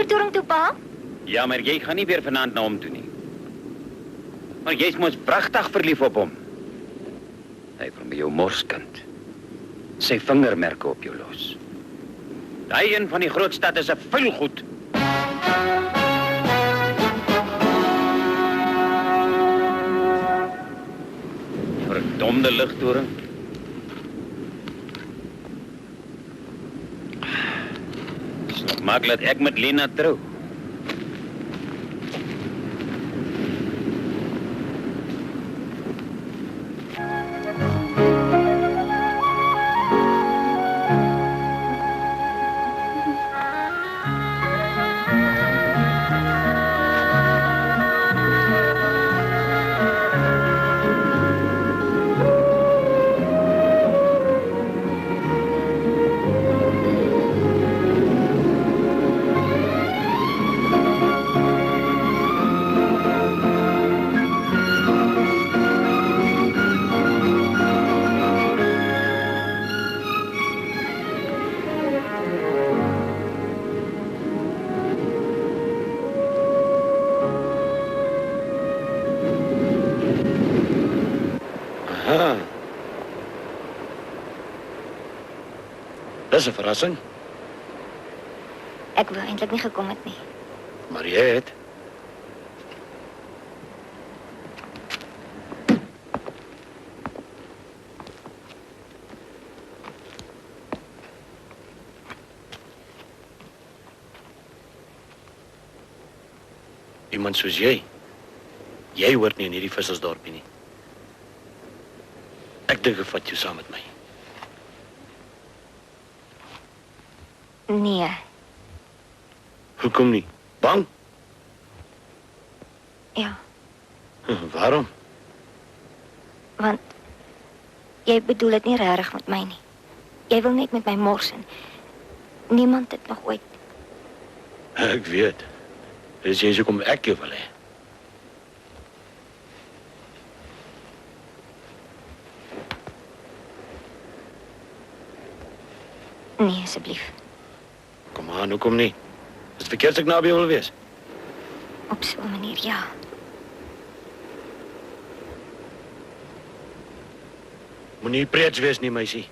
ligtoring toe, pa? Ja, maar jy gaan nie weer vanaand na hom toe nie. Maar jy's mos pragtig verlief op hom. Hy wil met jou morskind. Sy vingermerke op jou los. Daai een van die groot stad is 'n vuilgoed. Verdomde ligtoring. Maak laat ek met Lena trou. Dis 'n verrassing, Ek wou eintlik nie gekom het nie. maar jy het. Iemand soos jy. Jy hoort nie in hierdie vissersdorpie nie. Ek dink ek vat jou saam met my. Nee, Hoekom nie? Bang? ja, Waarom? want jy bedoel dit nie regtig met my nie. Jy wil net met my mors en niemand het nog ooit. Ek weet. Dis jy hoekom ek jou wil hê. Nee, asseblief. Kom aan, hoekom nie? Is het verkeerd as ek naby jou wil wees? Op so 'n manier, ja. Moenie preets wees nie, meisie.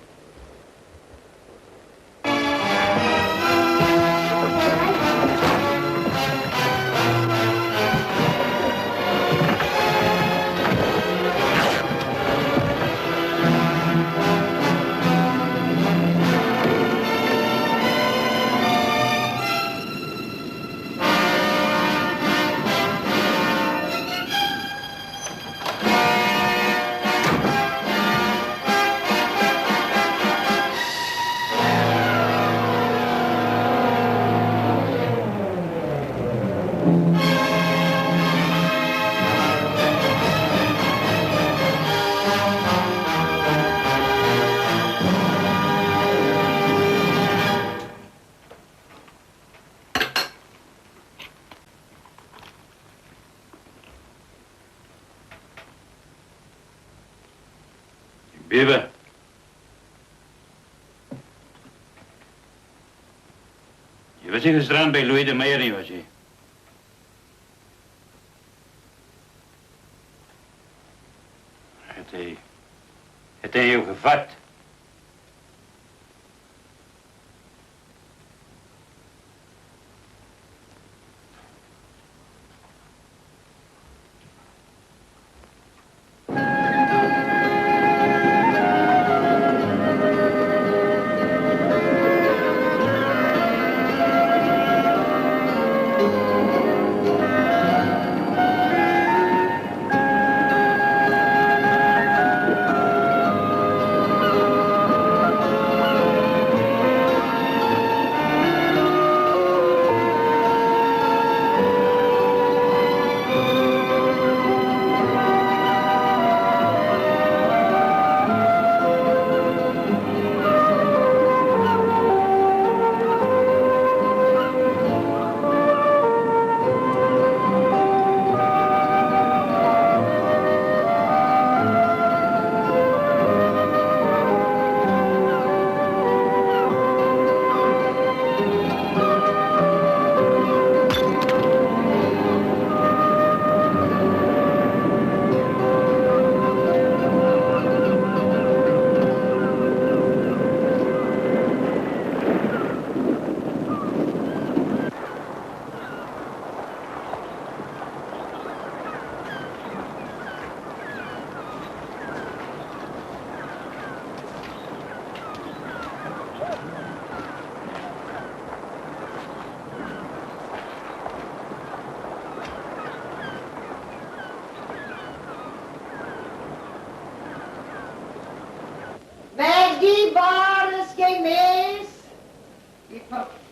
Bewe. Jy was nie gisteraan by Louis de Meyer nie, was jy? Het hy jou gevat?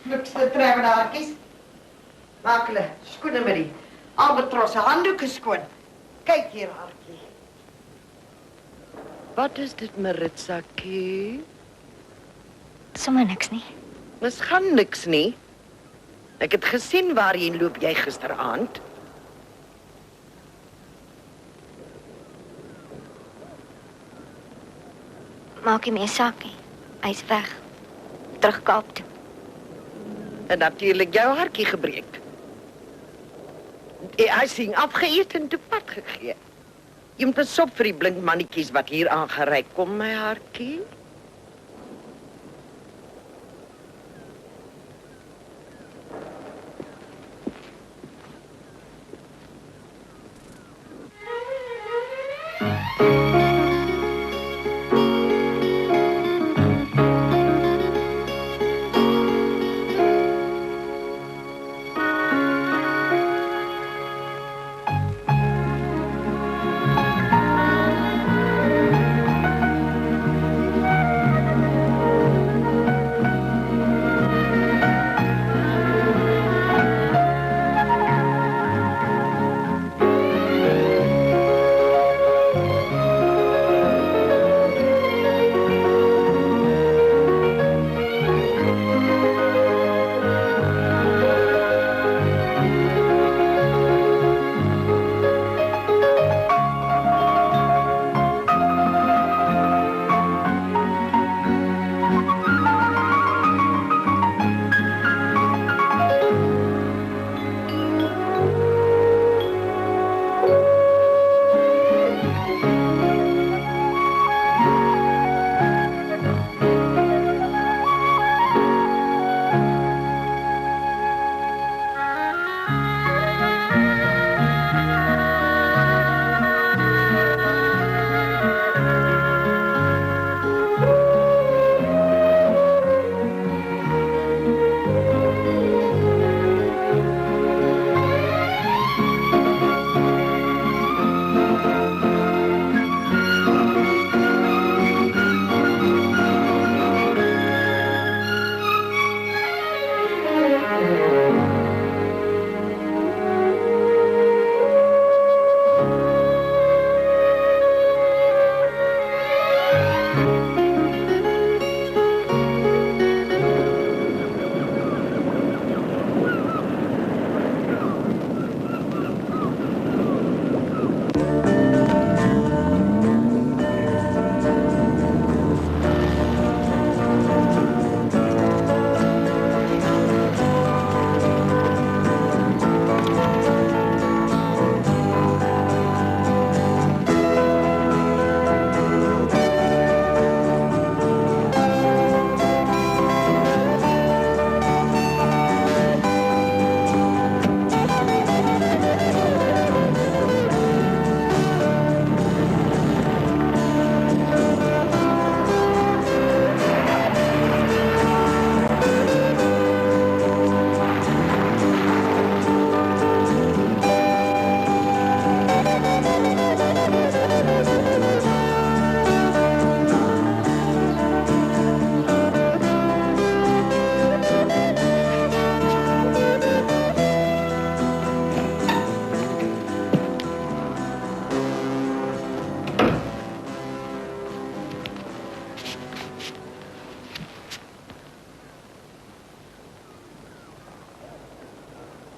Niks te trek met haartjies. Maak hulle skoene met die albatrosse handdoeke skoon. Kyk hier, haartjie. Wat is dit, Maritsakie? Sommer niks nie. Dis gaan niks nie. Ek het gesien waarheen loop jy gisteraand. Maak nie meer saak nie. Hy's weg. Terug Kaap toe. En natuurlijk jou hartjie gebreek. Hy sien afgeëet en te pad gegee. Jy moet pas op vir die blink mannetjies wat hier aangereik kom, my hartjie.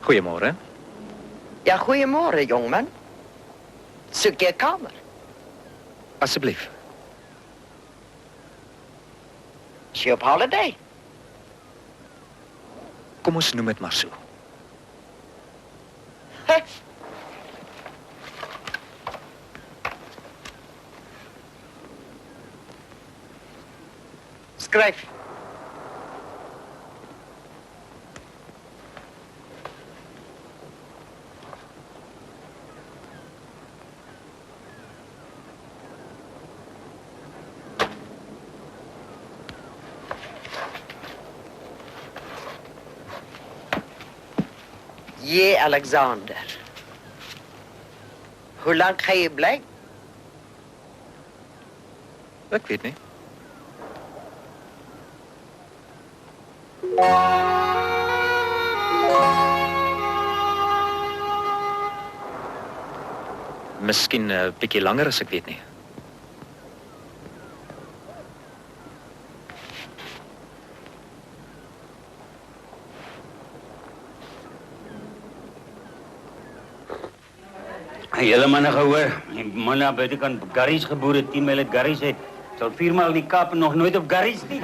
Goeiemôre. Ja, goeiemôre, jongman. Soek jy 'n kamer? Asseblief. Is jy op holiday? Kom ons noem dit maar so. Skryf. J. Alexander. Hoe lang ga je bly? Ek weet nie. Miskien 'n bietjie langer as ek weet nie. Julle manne gehoor. Die man daar buitekant garries geboere 10 myl het garries het. Sal 4 maal in die Kaap en nog nooit op garries nie.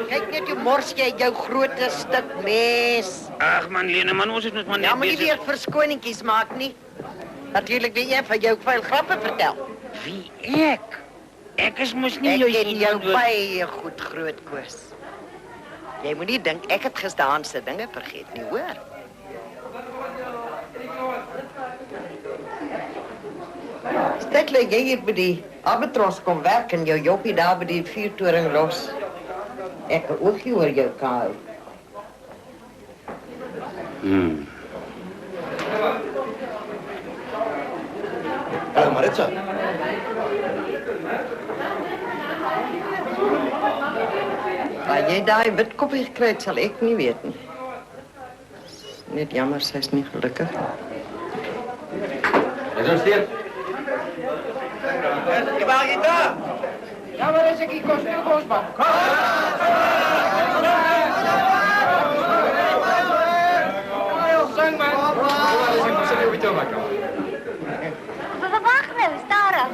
Kyk net hoe mors jy jou groot stuk mes. Ag man, Lene, man, ons is net maar net Ja, moet jy weer verskoningetjies maak nie. Natuurlik wil jy van jou vuil grappe vertel. Wie ek? Ek is mos nie Ek jou ken jou baie goed, groot Koos. Jy moet nie dink ek het gestaan se dinge vergeet nie, hoor. Stekle jy hier by die Albatros kom werk en jou joppie daar by die vuurtoring los. Ek het oogie oor jou kaal. Hallo Maritza. Waar jy daai wit koppie gekry het, sal ek nie weet nie. Net jammer, sy's nie gelukkig. Is ons stil? Waar jy daar? Ja, maar is ek hier kos nie kos man. Wag nou, stadig.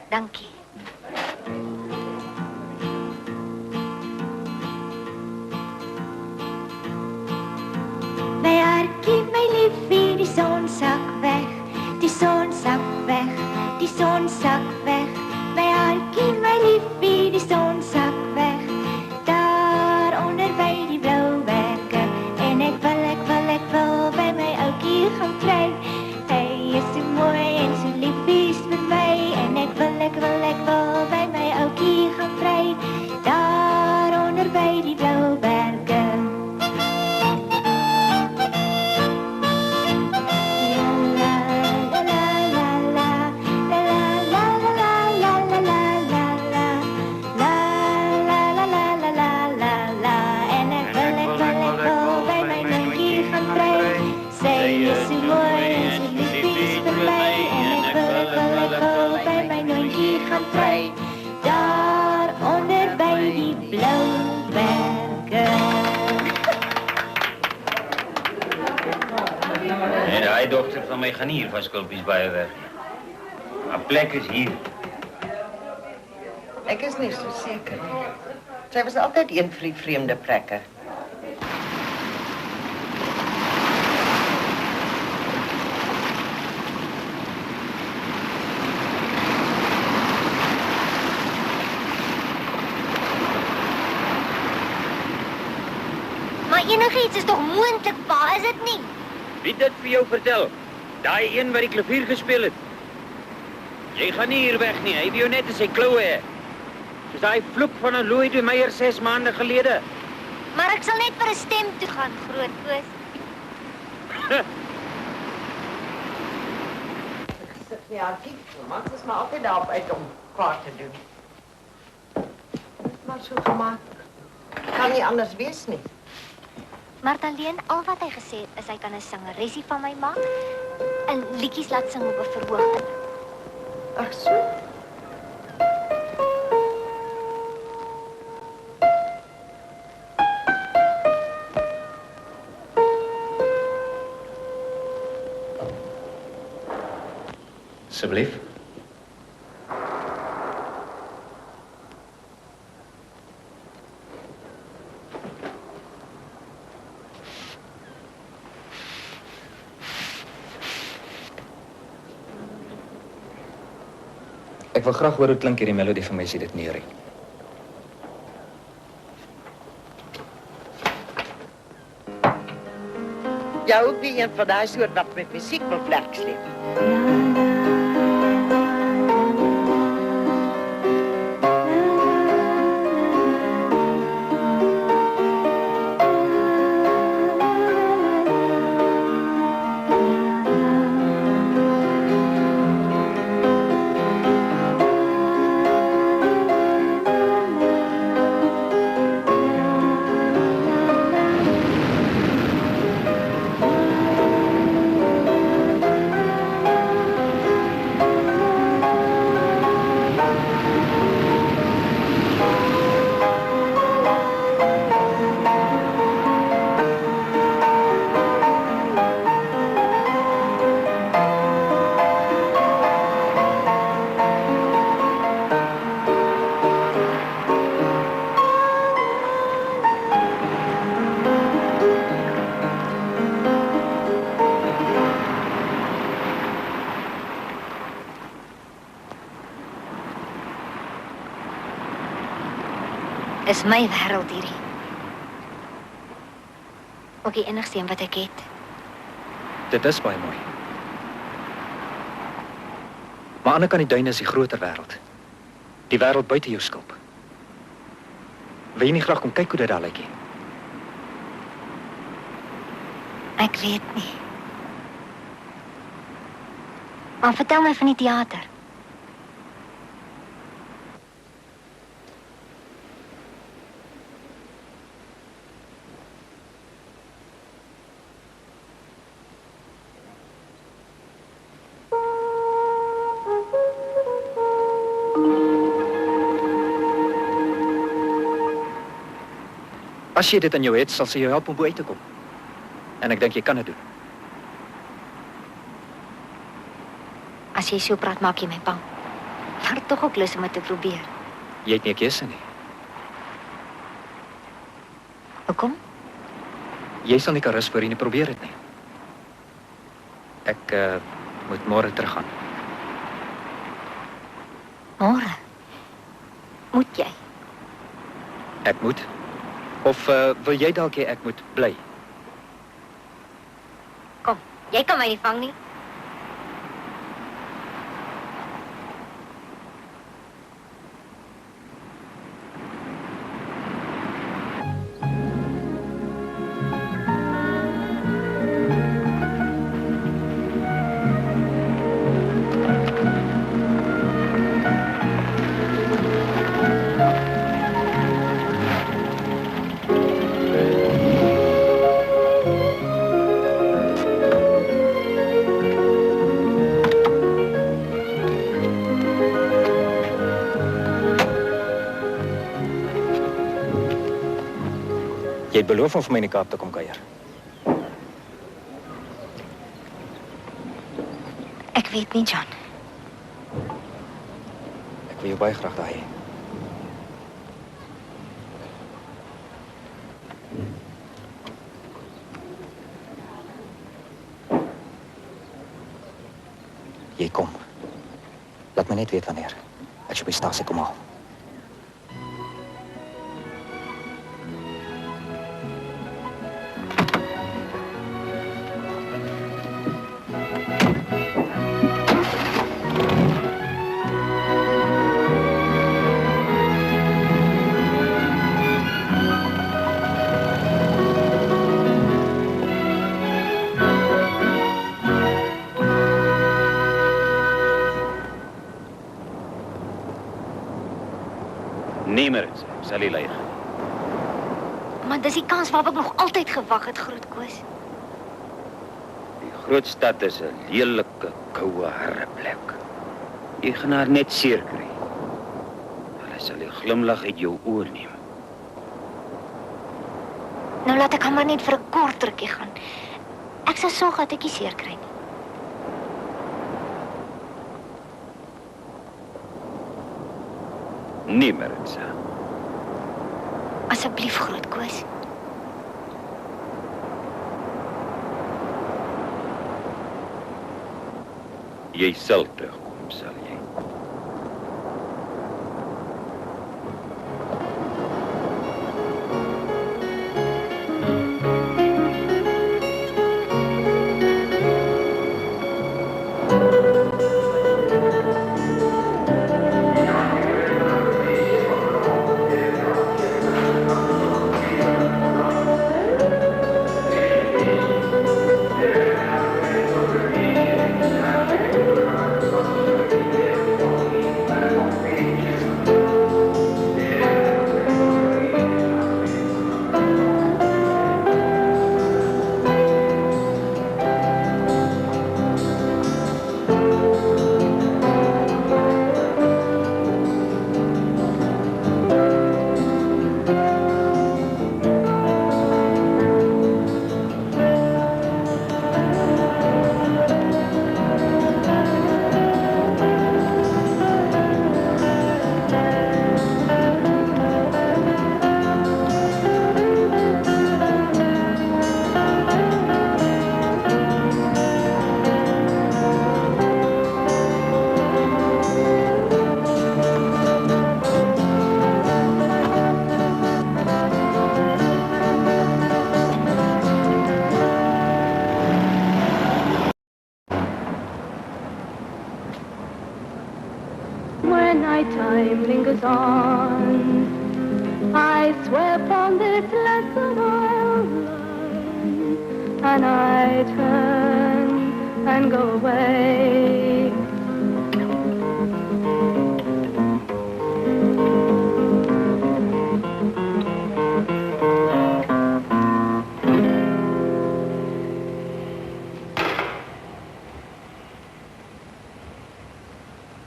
Dankie. My hartjie, my liefie, die son sak weg, die son sak weg, die son sak weg. My hartjie, my liefie, die son sak weg, daar onder by die blou berge. En ek wil by my ouetjie gaan kry. Hy is so mooi en so liefies vir my. En ek wil by my ouetjie gaan kry, daar onder by die blou berge. Daar onder by die blou berge. En die dokter van my gaan hier van Skulpies baie weg. 'n plek is hier. Ek is nie so seker nie. Sy was altyd een vir die vreemde plekke. Maar enigiets is toch moontlik, pa, is dit nie? Wie dit vir jou vertel? Daai een wat die klavier gespeel het. Jy gaan nie hier weg nie, hy wil jou net in sy kloue hê. Soos daai vloek van 'n Louis de Meyer 6 maande gelede. Maar ek sal net vir 'n stem toe gaan, groot Koos. Sit nie aan kyk, maar dit is maar altyd daarop uit om kwaad te doen. Maar so gemaak. Kan nie anders wees nie. Martaleen, al wat hy gesê het, is hy kan 'n sangeresie van my maak en liedjies laat sing op 'n verhoogde. Ag so. Asseblief. Ek wil graag hoor hoe klink hierdie melodie van my as jy dit neer het. Jy ook nie een van daai soort wat met musiek wil vlek sleep. Is my wêreld hierdie. Ook die enigste een wat ek het. Dit is baie mooi. Maar aan die ander kant die duine is die groter wêreld. Die wêreld buite jou skulp. Wil jy nie graag kom kyk hoe dit daar lyk nie? Ek weet nie. Maar vertel my van die teater. As jy dit in jou het, sal sy jou help om bo uit te kom. En ek dink jy kan dit doen. As jy so praat, maak jy my bang. Maar tog ook lus om dit te probeer. Jy het nie 'n keuse nie. Hoekom? Jy sal nie kan rus voor jy nie probeer dit nie. Ek moet môre teruggaan. Môre. Moet jy? Ek moet. Of wil jy dalk hê ek moet bly? Kom, jy kan my nie vang nie. Jy het beloof om vir my in die Kaap te kom kuier. Ek weet nie, John. Ek wil jou baie graag daar hê. Jy kom. Laat my net weet wanneer. Ek sal by stasie kom haal. Nee, maar sal jy lieg. Maar dis die kans waarop ek nog altyd gewag het, Grootkoos. Die groot stad is 'n lelike, koue, harde plek. Jy gaan haar net seer kry. Hulle sal die glimlag uit jou oë neem. Nou laat ek hom maar net vir 'n kort rukkie gaan. Ek sal sorg dat ek nie seer kry nie. Nee, Maritza. Asseblief, Grootkoos. Jy sal terugkom, sal jy. my time lingers on. I swear upon this lesson I'll learn, and I turn and go away.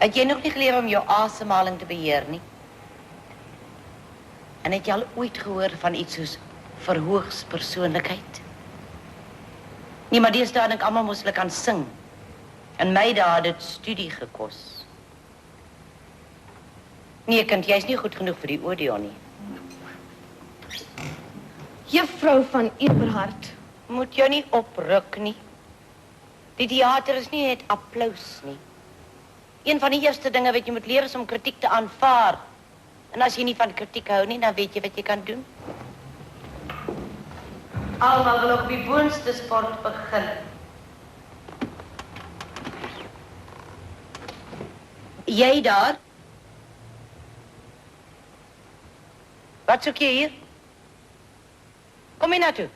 Het jy nog nie geleer om jou asemhaling te beheer nie? En het jy al ooit gehoor van iets soos verhoogspersoonlikheid? Nee, maar deesdae dink almal mos hulle kan sing. En my dae het dit studie gekos. Nee, kind, jy's nie goed genoeg vir die Odeon nie. Juffrou van Eberhard. Moet jou nie opruk nie. Die theater is nie net applaus nie. Een van die eerste dinge wat jy moet leer is om kritiek te aanvaar. En as jy nie van kritiek hou nie, dan weet jy wat jy kan doen. Almal wil op die boonste sport begin. Jy daar? Wat soek jy hier? Kom hier naartoe.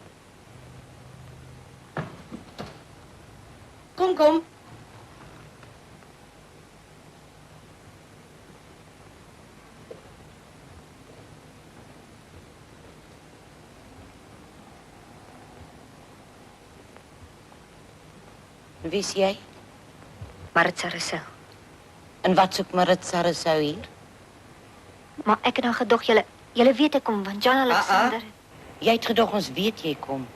Kom, kom. Wie is jy? Maritza Rousseau. En wat soek Maritza Rousseau hier? Maar ek het dan gedog, julle weet ek kom, want John Alexander... Jy het gedog ons weet jy kom.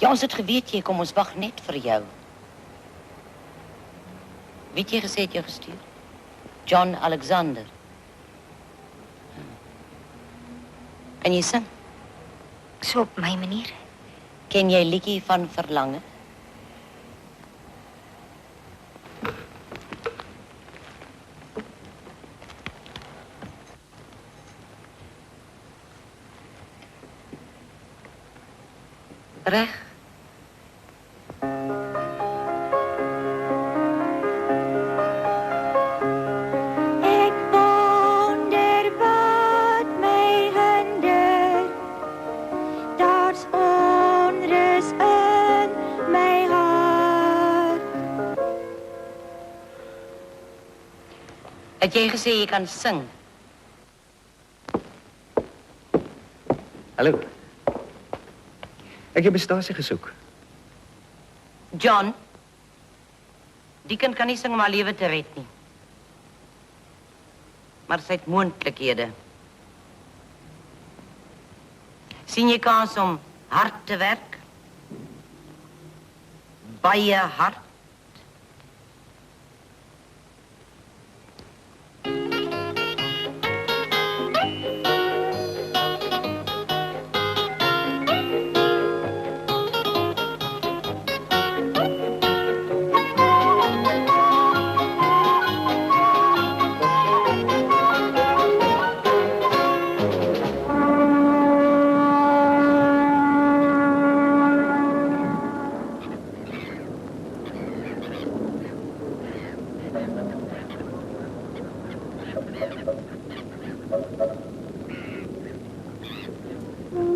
Ja, ons het geweet jy kom, ons wag net vir jou. Wie het jy gesê het jou gestuur? John Alexander. Kan jy sing? So op my manier. Ken jy liedjie van Verlange? Reg. Ek wonder wat my hinder. Daar's onrus in my hart. Het jy gesê jy kan sing? Hallo. Ek het bestasie gesoek. John, die kind kan nie sing om haar lewe te red nie. Maar sy het moontlikhede. Sien jy kans om hard te werk? Baie hard.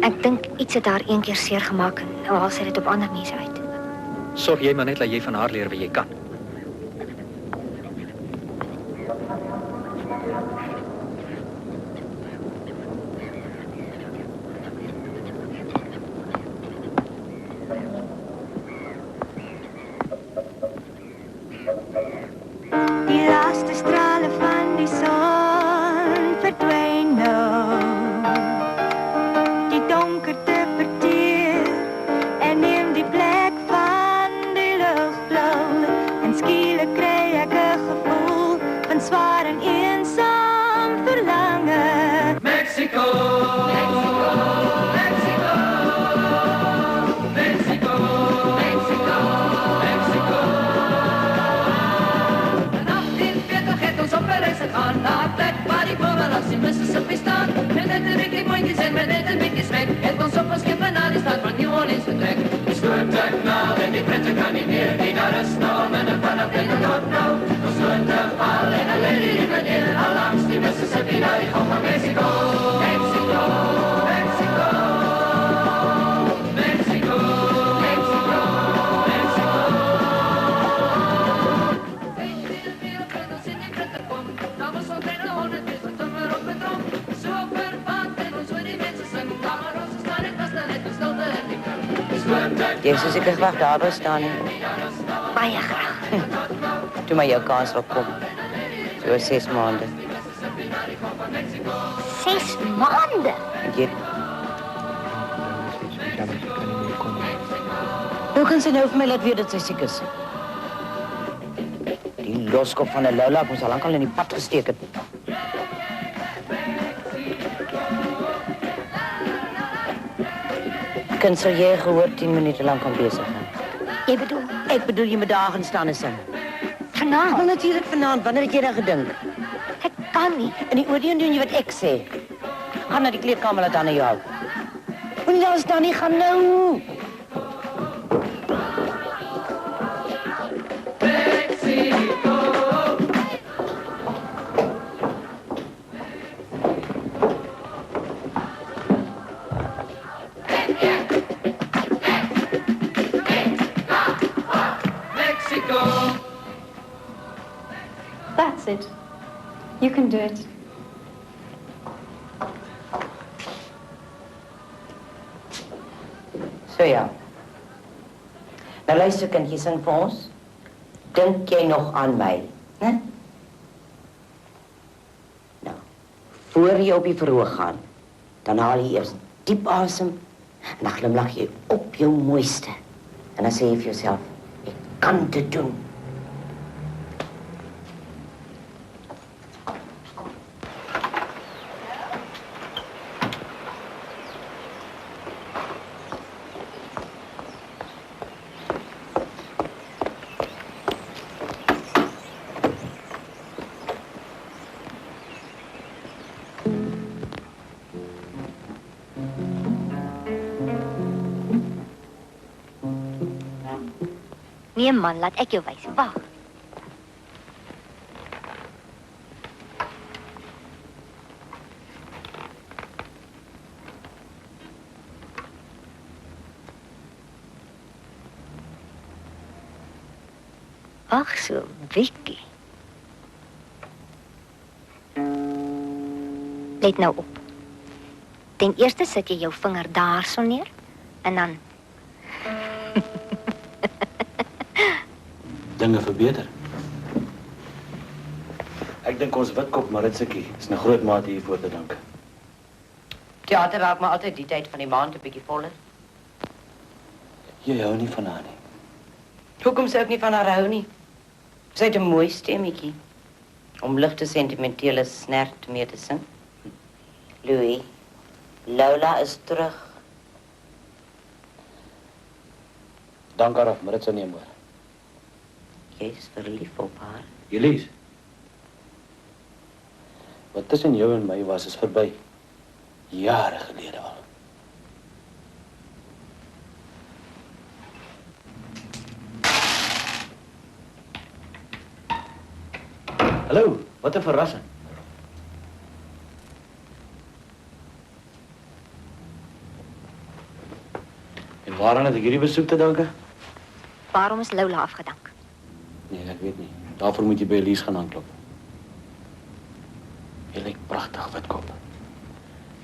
Ek dink iets het haar een keer seer gemaak en nou haal sy dit op ander mense uit. Sorg jy maar net dat jy van haar leer wat jy kan. Die laaste strale van die son verdwyn nou. Die donkerte verteer en neem die plek van die luchtblauw. Jy sou seker graag daar wou staan nie. Baie graag. Toe maar jou kans wil kom. So 6 maande. 6 maande? Jy... Hoe kan sy nou vir my laat weet dat sy siek is? Die loskop van 'n Lola moes al lankal in die pad gesteek het. Kind, sal jy gehoor 10 minute lang kan besig gaan? Jy bedoel, Ek bedoel jy moet daar gaan staan en sing. vanaand? Wel natuurlik vanaand, wanneer het jy daar gedink? Ek kan nie. In die oordeel doen jy wat ek sê. Gaan na die kleedkamer, laat dan na jou hou. Moenie daar staan nie, gaan nou. That's it. You can do it. So ja. Nou luister kind, jy sing vir ons. Dink jy nog aan my, né? Nou, voor jy op die verhoog gaan, dan haal jy eers diep asem en dan glimlag jy op jou mooiste. En dan sê jy vir jouself, ek kan dit doen. Nee man, laat ek jou wys. Wag. Ag so, Vicky. Let nou op. Ten eerste sit jy jou vinger daarso neer en dan Dinge verbeter. Ek dink ons Witkop Maritsikkie is 'n groot mate hiervoor te dank. Theater raak maar altyd die tyd van die maand 'n bietjie voller. Jy hou nie van haar nie. Hoekom sou ek nie van haar hou nie? Sy het 'n mooi stemmetjie om ligte sentimentele snert mee te sing. Louis, Lola is terug. Dank haar af, maar dit sou nie moer. Jy is verlief op haar. Elise. Wat tussen jou en my was, is verby. Jare gelede al. Hallo, wat 'n verrassing. En waaraan het ek hierdie besoek te danke? waarom is Lola afgedank? Nee, ek weet nie. Daarvoor moet jy by Elise gaan aanklop. Jy lyk pragtig, Witkop.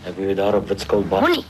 Ek wil jou daar op Witskil bad. Moenie.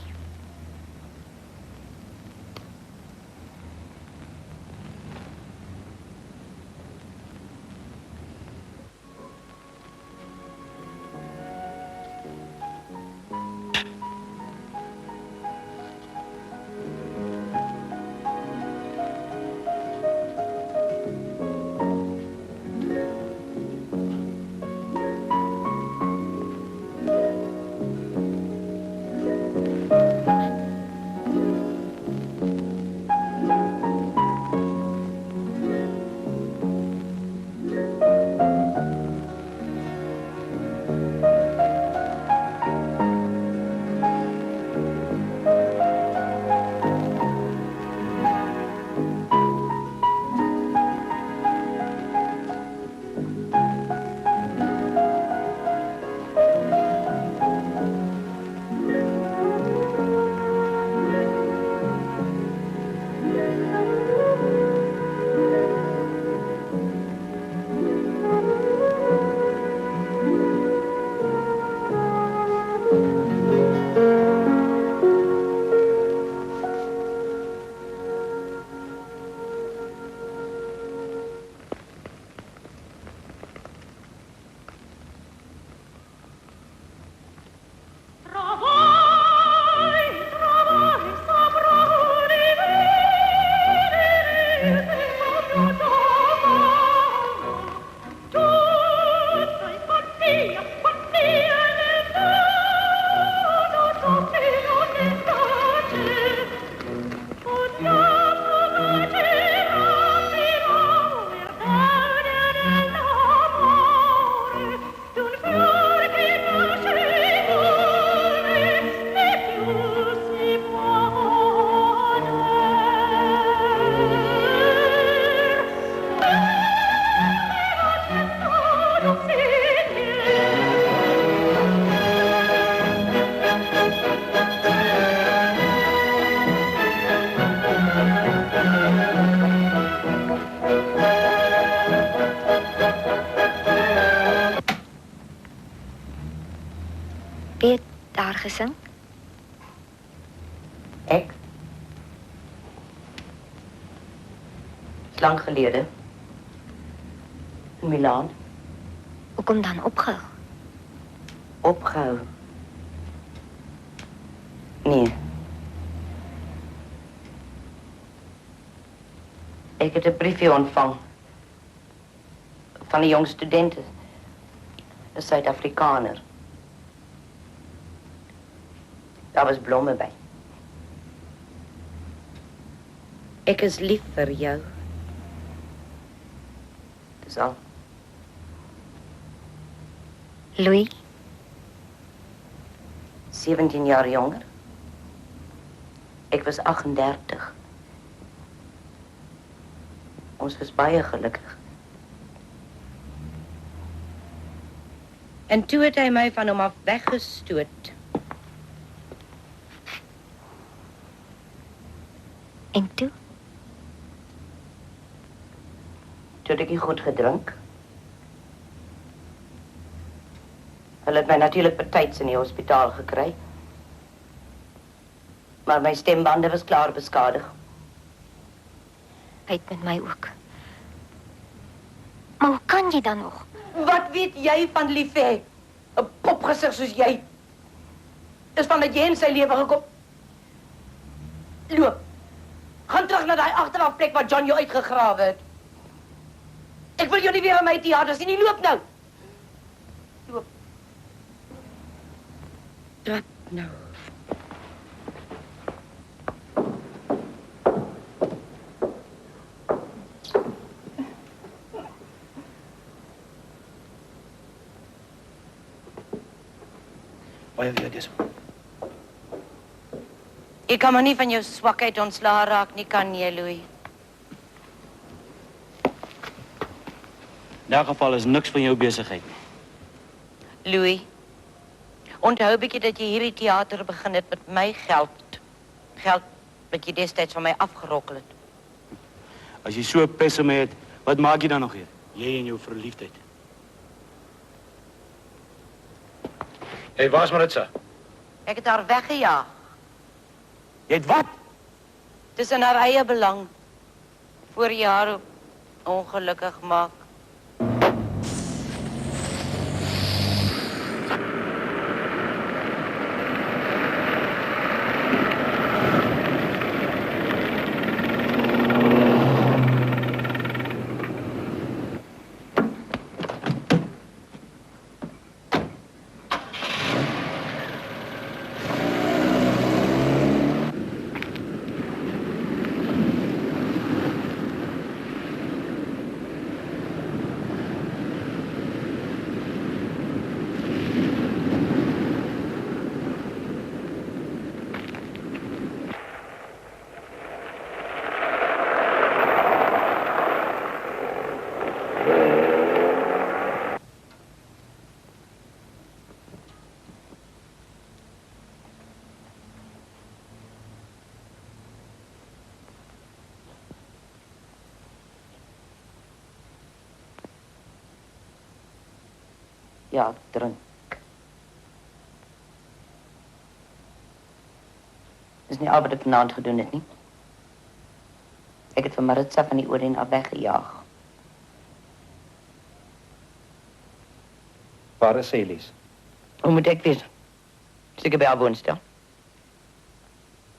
gesing? Ek? Is lang gelede. In Milaan. Hoekom dan opgehou? Opgehou. Nee. Ek het 'n briefie ontvang van 'n jong student, 'n Suid-Afrikaner. Daar was blomme by. Ek is lief vir jou. Dis al. Louis, 17 jaar jonger. Ek was 38. Ons was baie gelukkig. En toe het hy my van hom af weggestoot. en toe? Toe het ek nie goed gedrink. Hulle het my natuurlik betyds in die hospitaal gekry. Maar my stembande was klaar beskadig. Hy het met my ook. Maar hoe kan jy dan nog? Wat weet jy van lief hê? 'n popgesig soos jy. Dis van dat jy in sy lewe gekom. Loop. Gaan terug na daai agterafplek waar John jou uitgegrawe het. Ek wil jou nie weer in my teater sien nie. Loop nou. Loop. Trap nou. Baie weer dis. Jy kan maar nie van jou swakheid ontslae raak nie, kan jy, Louis? In elk geval is niks van jou besigheid nie. Louis, onthou bietjie dat jy hierdie teater begin het met my geld. Geld wat jy destyds van my afgerokkel het. As jy so pes mee het, wat maak jy dan nog hier? Jy en jou verliefdheid. Hey, waar's Maritza? Ek het haar weggejaag. Jy het wat? Dis in haar eie belang. Voor jy haar ongelukkig maak. Ja, drink. Dis nie al wat ek vanaand gedoen het nie. Ek het vir Maritza van die Orient af weggejaag. Waar is sy, Elise? Hoe moet ek weet? Seker by haar woonstel.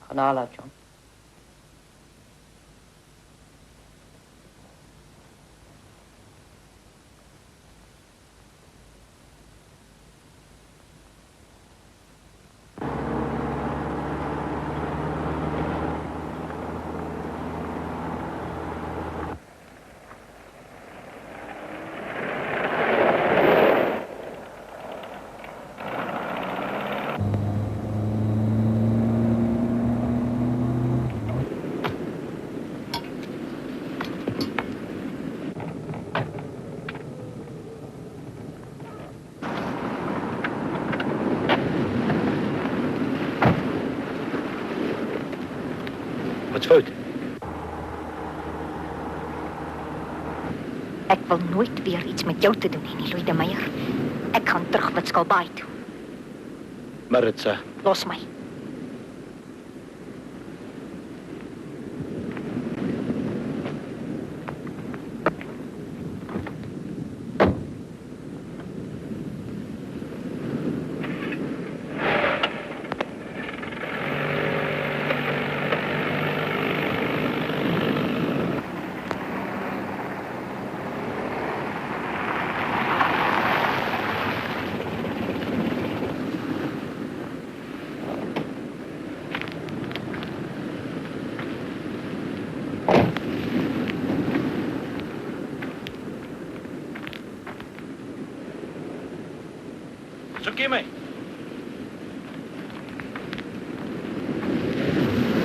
Gaan haal haar, John. Wat's fout? Ek wil nooit weer iets met jou te doen hê nie, Louis de Meyer. Ek gaan terug Witskilbaai toe. Maritza, Los my. Soek jy my?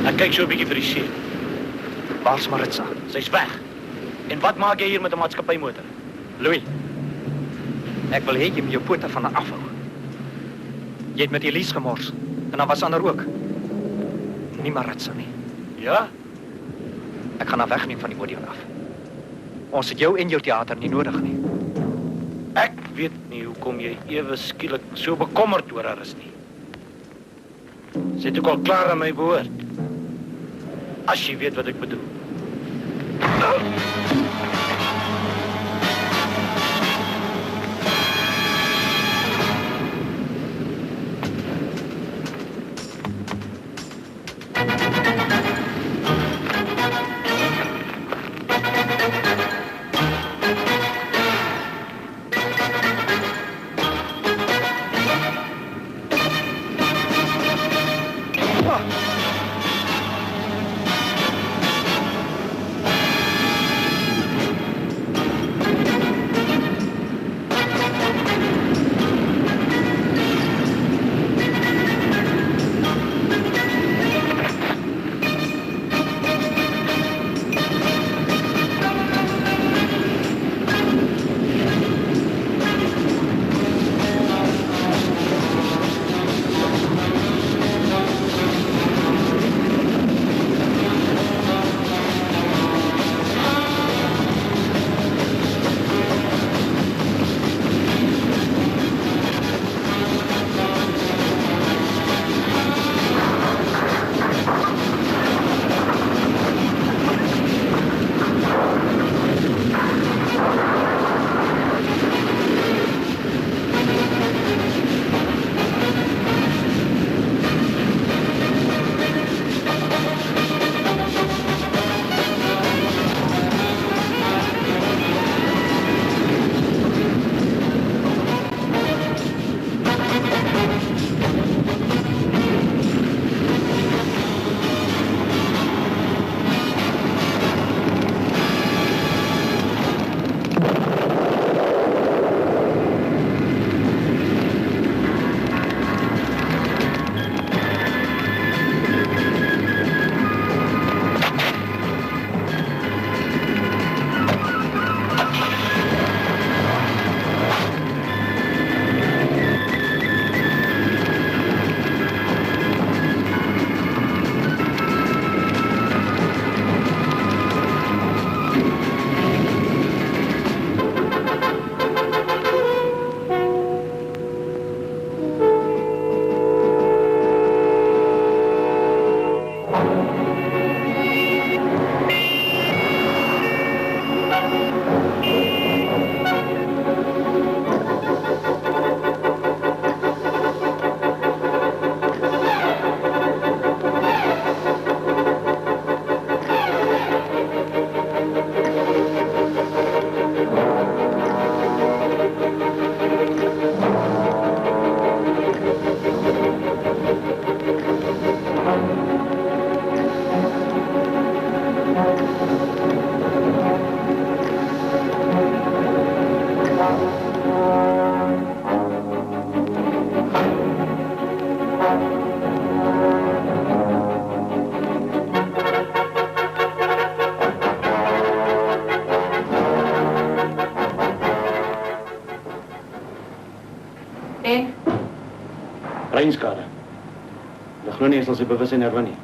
Ek kyk so 'n bietjie vir die see. Waar's Maritza? Sy's weg. En wat maak jy hier met 'n maatskappymotor? Louis, ek wil hê jy moet jou pote van haar afhou. Jy het met Elise gemors. En dan was ander ook. Nie Maritza nie. Ja? Ek gaan haar wegneem van die oordeel af. Ons het jou en jou teater nie nodig nie. Ek weet nie hoekom jy ewe skielik so bekommerd oor haar is nie. Sy het ook al klaar aan my behoort. As jy weet wat ek bedoel. En? Breinskade. De glo nie sal sy bewussyn herwin nie.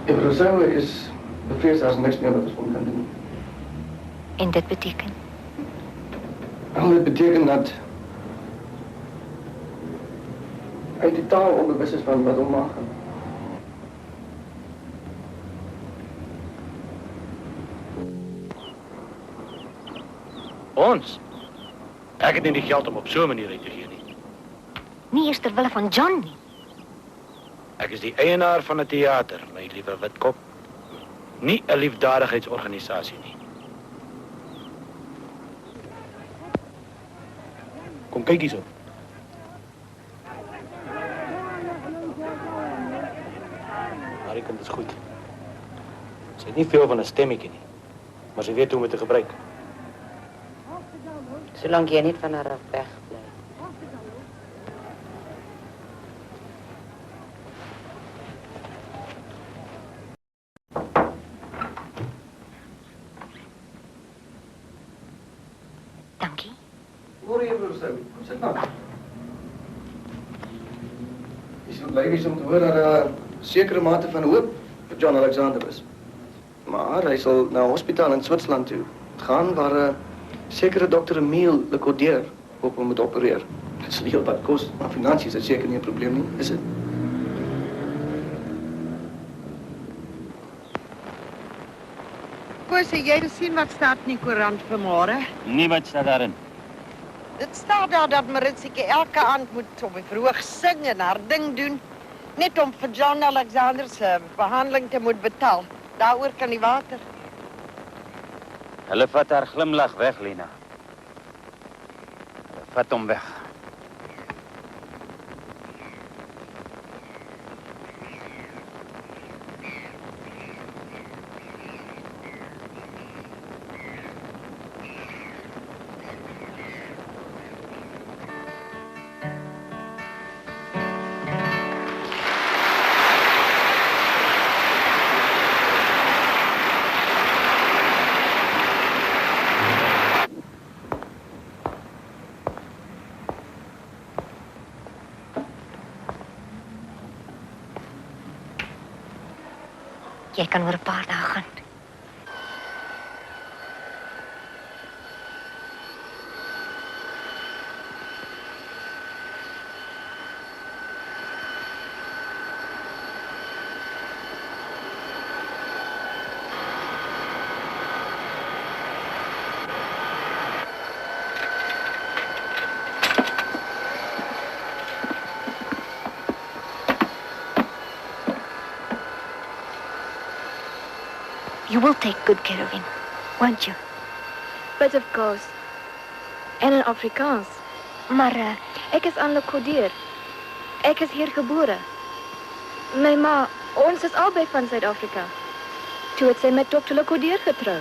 Mevrouw Sauer is bevreesd als niks meer wat ons kon kan doen. En dit beteken? Al dit beteken dat hy totaal onbewus is van wat hom aangaan. Ons? Ek het nie die geld om op so 'n manier uit te gee nie. Nie eers ter wille van John nie. Ek is die eienaar van 'n teater, my liewe Witkop. Nie 'n liefdadigheidsorganisasie nie. Kom kyk hierso. Maar die kind is goed. Sy het nie veel van 'n stemmetjie nie, maar sy weet hoe om dit te gebruik. Zolang jy niet van haar af weg bly. Dankie. Hoor jy broer Sou, sit nou. Jy sal bly wees om te hoor dat 'n sekere mate van hoop vir John Alexander is. Maar hy sal na 'n hospitaal in Switserland toe gaan waar 'n sekere dokter Emile Lecordier op hom moet opereer. Dit sal heel wat kos, maar finansies is seker nie 'n probleem nie, is dit? Koos, het jy gesien wat staat in die koerant vanmôre? Nie wat staat daarin. Dit staat daar dat Maritsike elke aand moet op die verhoog sing en haar ding doen, net om vir John Alexander se behandeling te moet betaal. Daaroor kan die water. Hulle vat haar glimlag weg, Lena. Hulle vat hom weg. Jy kan oor 'n paar dae gaan. You will take good care of him, won't you? But of course. En in Afrikaans. Maar Ek is Anne Lecordier. Ek is hier gebore. My ma, ons is albei van Suid-Afrika. Toe het sy met Dr. Lecordier getrou.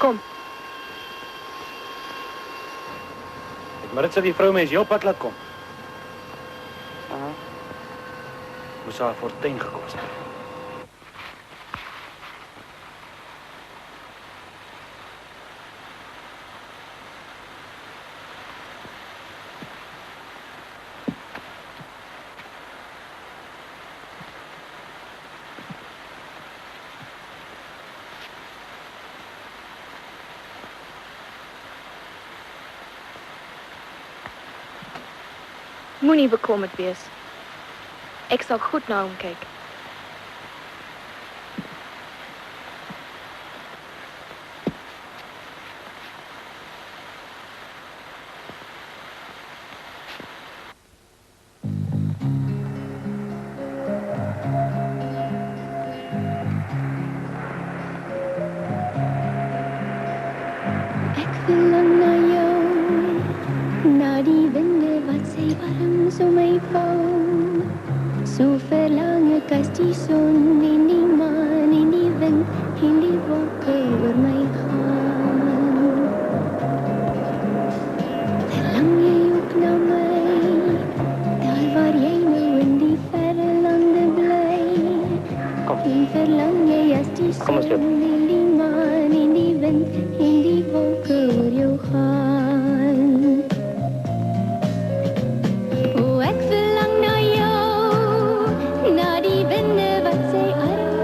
Kom, Het Maritza die vroumens jou pad laat kom. Moes haar fortuin gekos het. moenie bekommerd wees. Ek sal goed na hom kyk. So my vou, so verlang ek as die son en die maan en die wind en die wolke oor my gaan. Verlang jy ook na my, daar waar jy nou in die verre lande bly. En verlang jy as die son en die maan en die wind en die wolke oor jou gaan. Ek verlang na jou, na die winde wat sy arm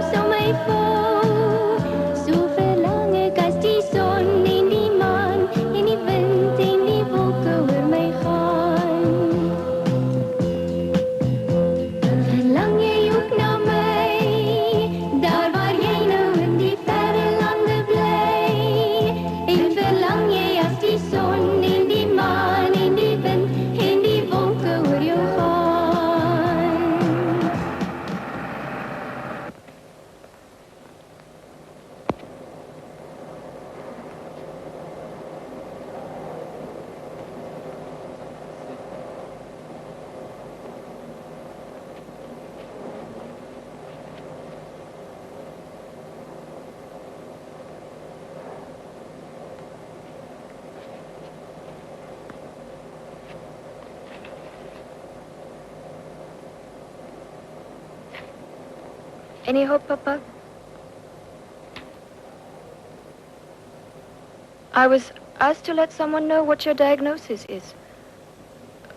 Any hope, Papa? I was asked to let someone know what your diagnosis is.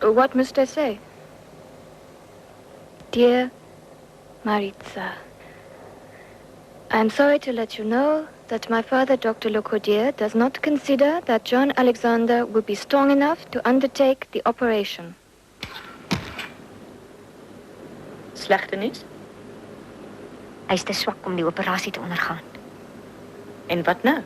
What must I say? Dear Maritza, I'm sorry to let you know that my father, Dr. Lecordier, does not consider that John Alexander will be strong enough to undertake the operation. Slegte nuus? Hy is te swak om die operasie te ondergaan. En wat nou?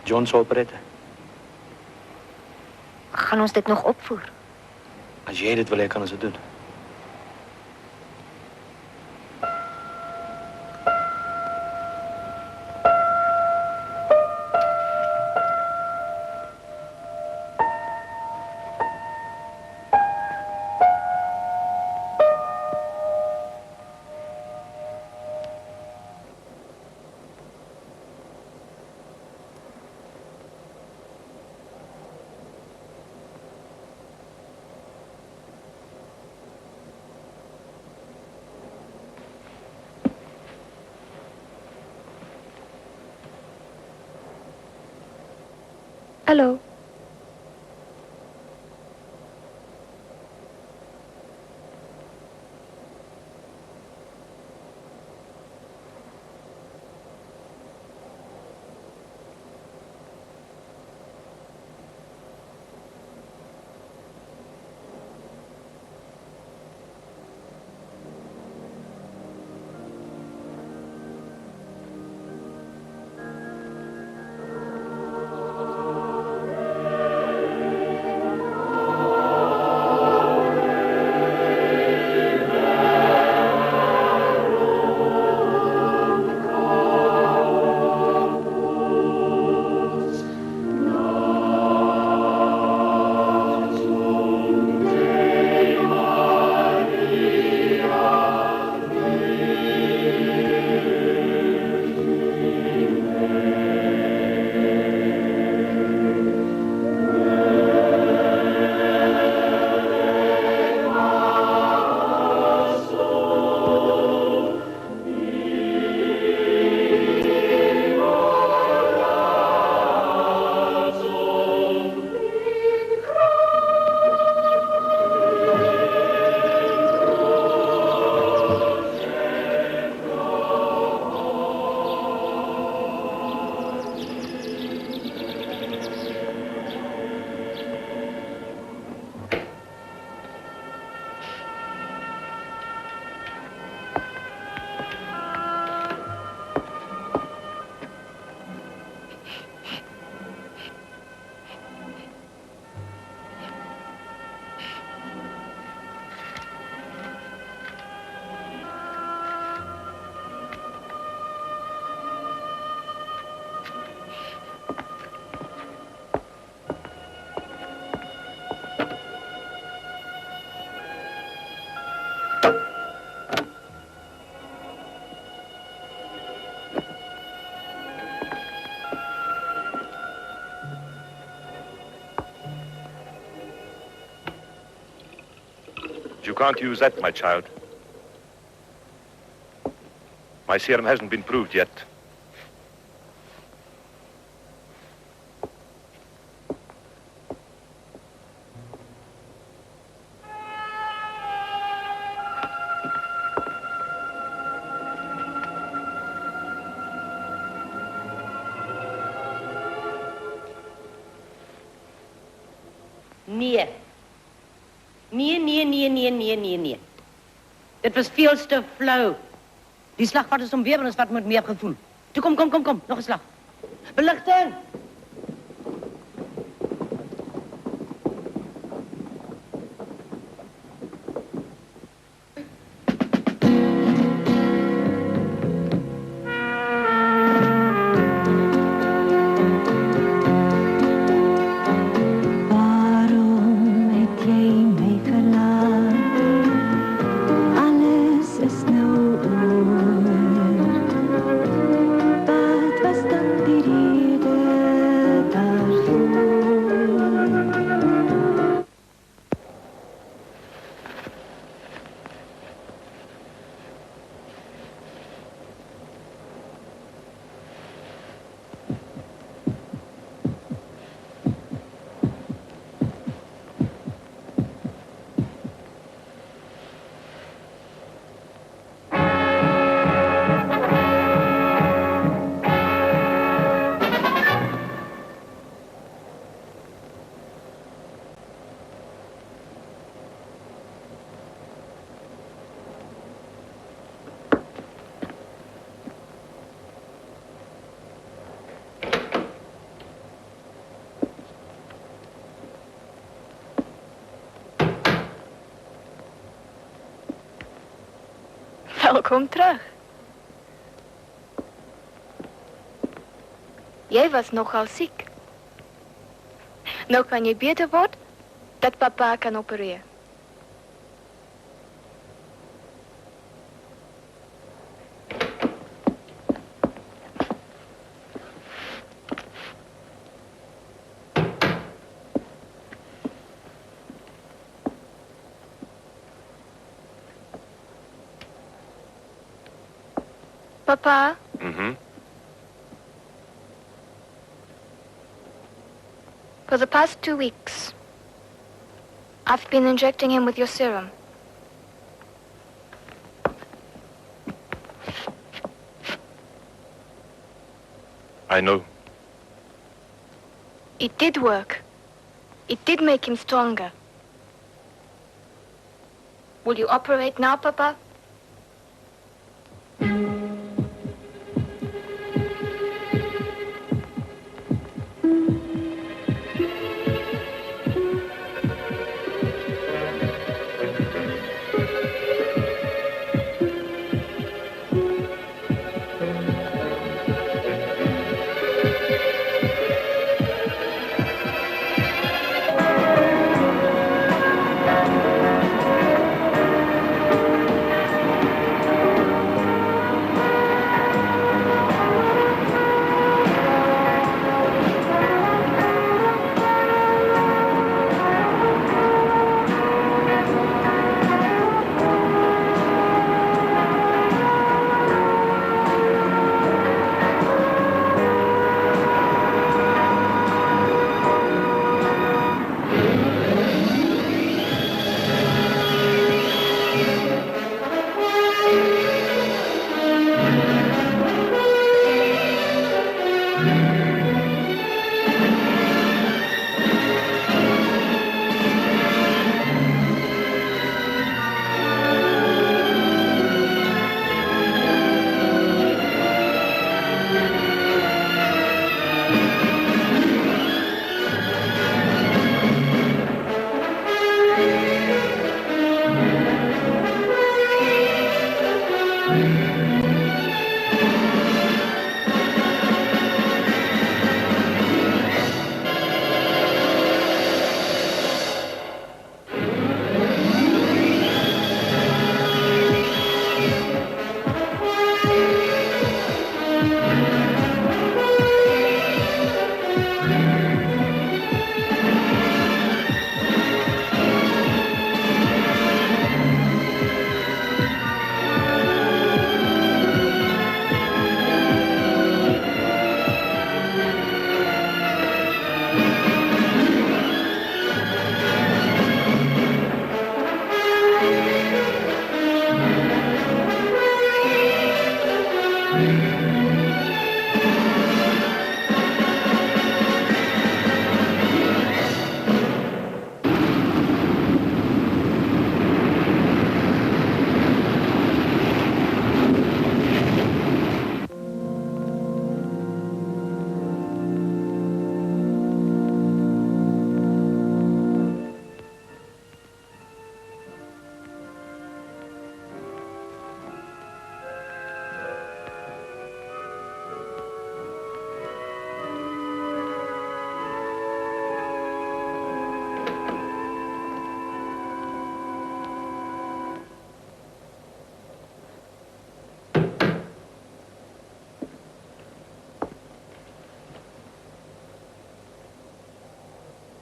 John sal oprette. Gaan ons dit nog opvoer? As jy dit wil hê, kan ons dit doen. Hallo. You can't use that, my child. My serum hasn't been proved yet. Nee. Nee. Dit was veel te flauw. Die slag wat ons omweer is wat met meer gevoel. Toe kom. Nog een slag. Belichting! Welkom terug. Jy was nogal siek. Nou kan jy beter word, dat papa kan opereer. Papa, for the past 2 weeks, I've been injecting him with your serum. I know. It did work. It did make him stronger. Will you operate now, Papa?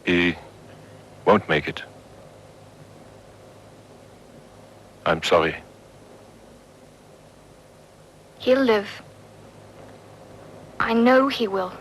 He won't make it. I'm sorry. He'll live. I know he will.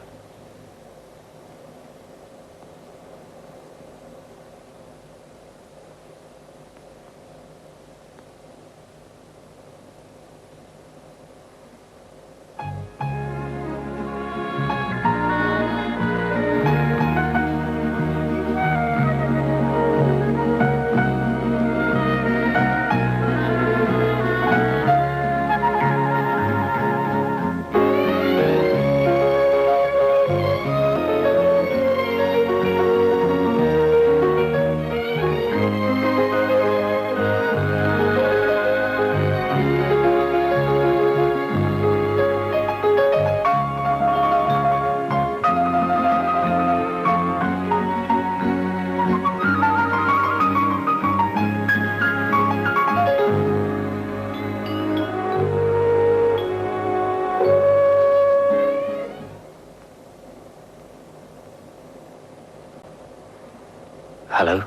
Hallo.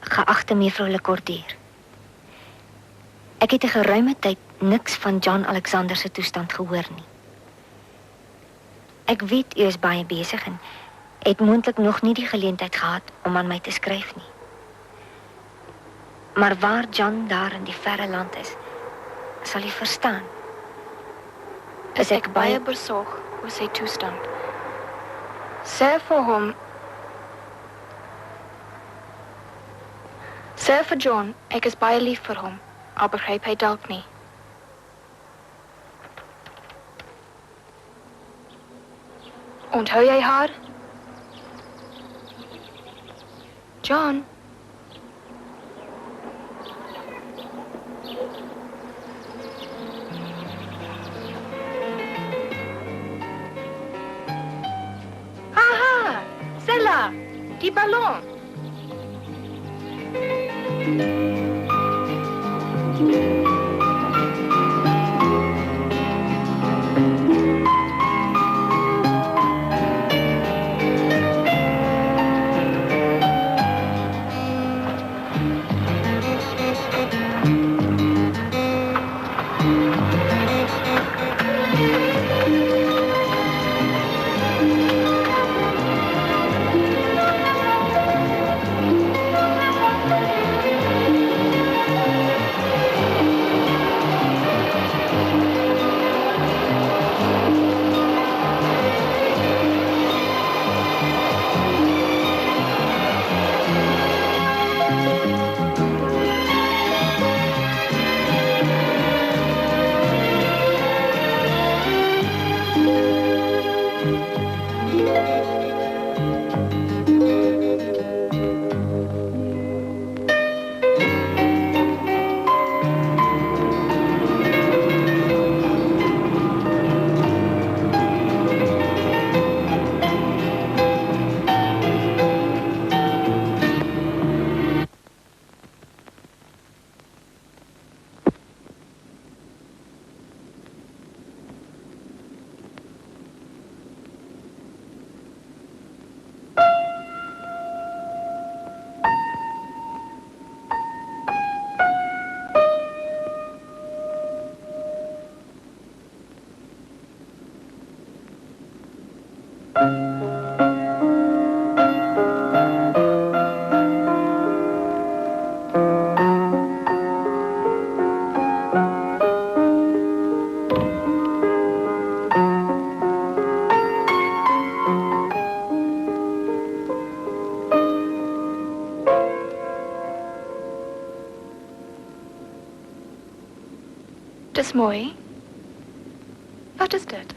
Geagte mevrou Lecordier. Ek het 'n geruime tyd niks van John Alexander se toestand gehoor nie. Ek weet u is baie besig en het moontlik nog nie die geleentheid gehad om aan my te skryf nie. Maar waar John daar in die verre land is, sal u verstaan. Is ek baie besorg oor sy toestand. Sê vir hom, sê vir John, ek is baie lief vir hom, al begryp hy dalk nie. Onthou jy haar? John? Haha, Stella, die Ballon. Dis mooi. Wat is dit?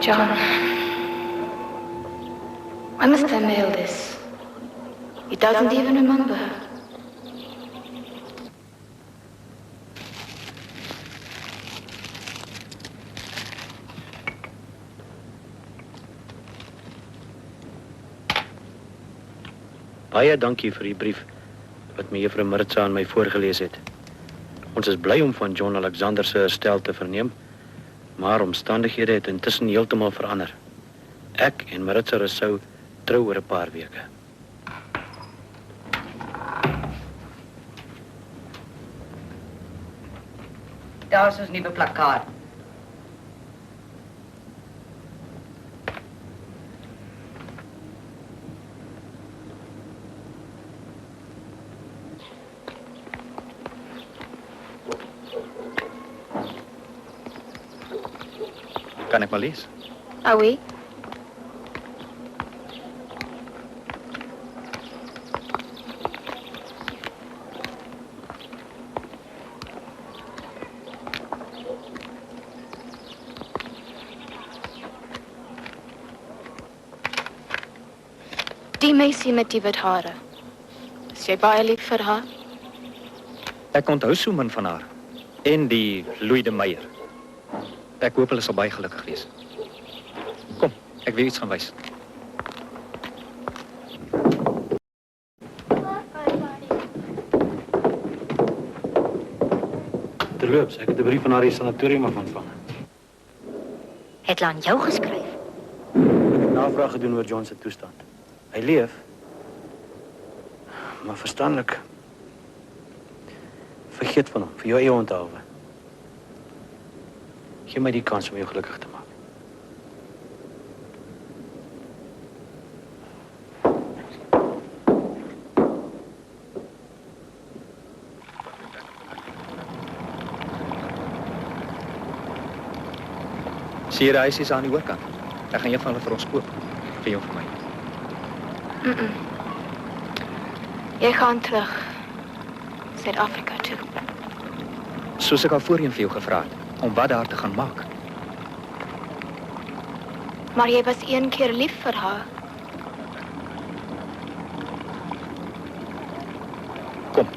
John, why must I mail this? He doesn't even remember. Baie dankie vir die brief wat mevrou Maritza aan my voorgelees het. Ons is bly om van John Alexander se herstel te verneem, maar omstandighede het intussen heeltemal verander. Ek en Maritza Rousseau trou oor 'n paar weke. Daar is ons nuwe plakkaat. Kan ek maar lees? Ah oui? Die meisie met die wit hare. Is jy baie lief vir haar? Ek onthou so min van haar. En die Louis de Meyer. Ek hoop hulle sal baie gelukkig wees. Kom, ek wil iets gaan wys. Terloops, ek het 'n brief van haar sanatorium af ontvang. Het hulle aan jou geskryf? Ek het navraag gedoen oor John se toestand. Hy leef, maar verstandelik. Vergeet van hom, vir jou eie onthouwe. Geef my die kans om jou gelukkig te maak. Sien jy die huis is aan die oorkant? Ek gaan een van hulle vir ons koop. Vir jou vir my. Jy gaan terug Suid-Afrika toe. Soos ek al voorheen vir jou gevra het, om wat daar te gaan maak. Maar jy was een keer lief vir haar. Kom.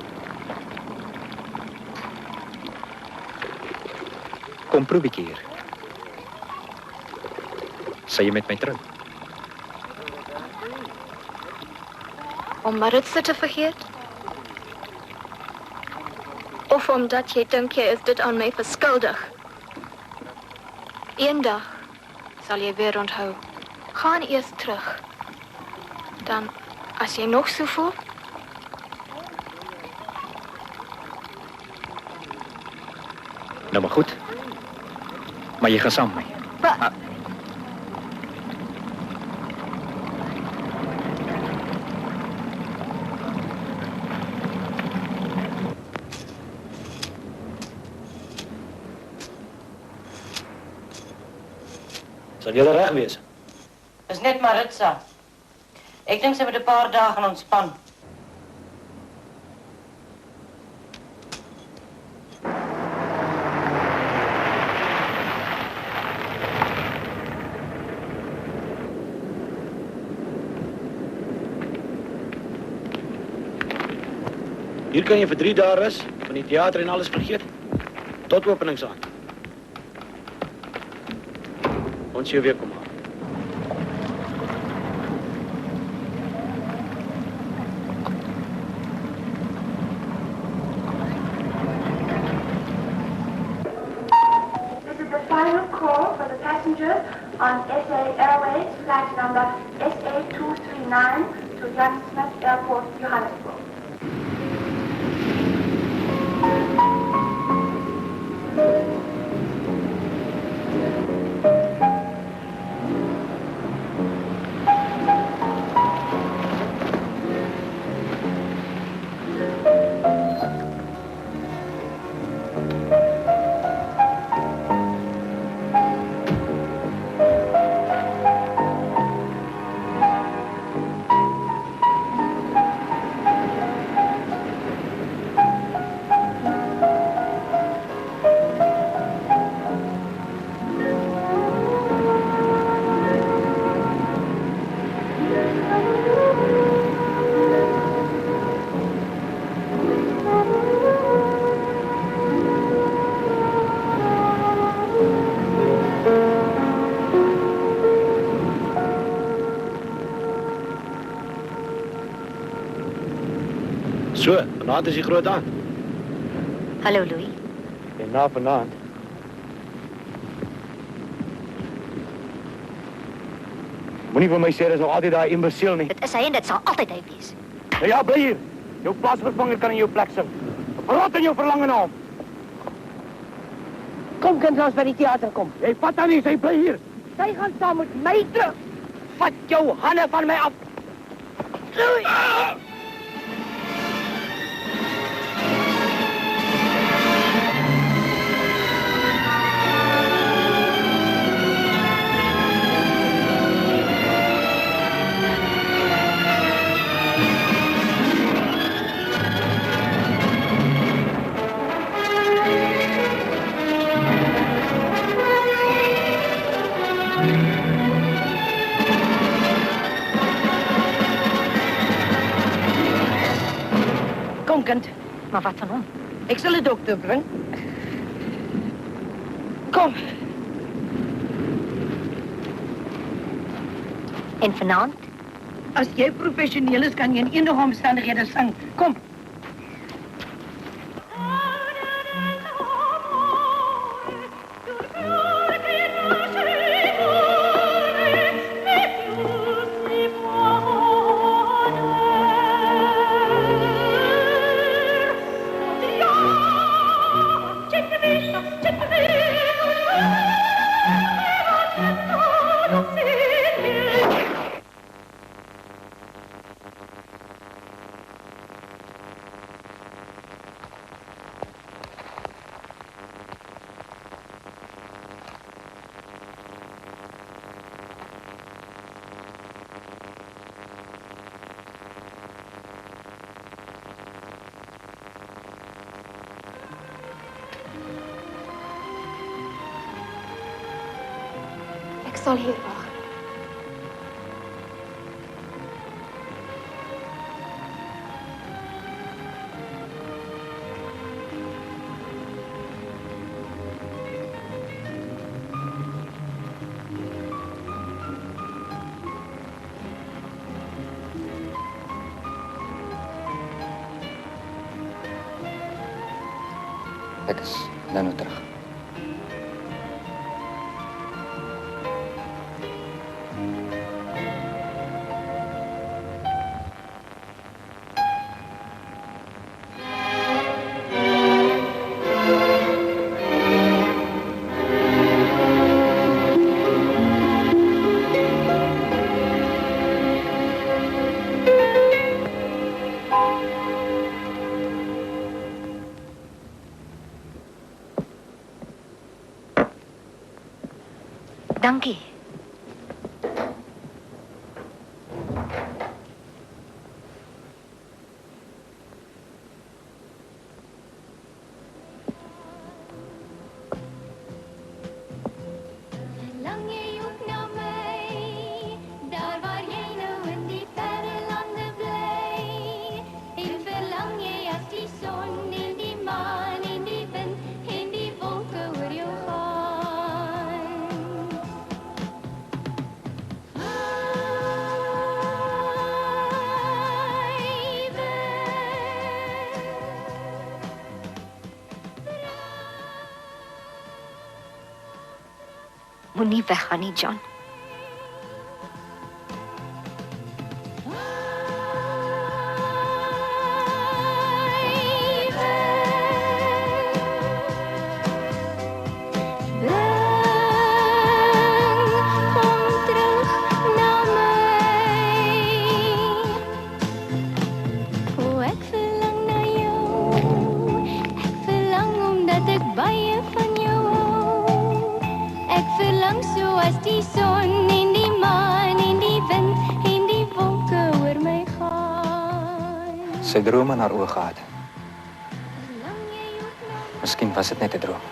Kom, probeer hier. Sal jy met my trou? Om Maritza te vergeet? Of omdat jy dink jy is dit aan my verskuldig? Eendag sal jy weer onthou. Gaan eers terug. Dan, as jy nog so voel, Nou maar goed. Maar jy gaan saam met my. wat? Sal jy reg wees? Is net Maritza. Ek dink sy moet 'n paar dae gaan ontspan. Hier kan jy vir 3 dae rus, van die teater en alles vergeet. Tot openingsaand. Ons jou weer kom haal. This is the final call for the passengers on SA Airways flight number SA239 to Jan Smith Airport, Johannesburg. So, vanaand is die groot aand. Hallo Louis. En na vanaand. Moenie vir my sê dis nog altyd daai imbesiel nie. Dit is hy en dit sal altyd hy wees. Nou ja, bly hier. Jou plaasvervanger kan in jou plek sit. Verrot in jou verlange na hom. Kom kind, ons by die teater kom. Jy vat aan nie, sy bly hier. Sy gaan saam met my terug. Vat jou hande van my af. Kom kind. Maar wat van hom? Ek sal 'n dokter bring. Kom. En vanaand? As jy professioneel is, kan jy in enige omstandighede sing. Kom. Ek sal hier wag. Ek is nou terug. Dankie. Lang jy ook na my, daar waar jy nou in die verre lande bly. En verlang jy as die son en die maan en die wind en die wolke oor jou gaan. Moenie weggaan nie, John. Soos die son en die maan en die wind en die wolke oor my gaan. Sy droom in haar oë gehad. Miskien was dit net 'n droom.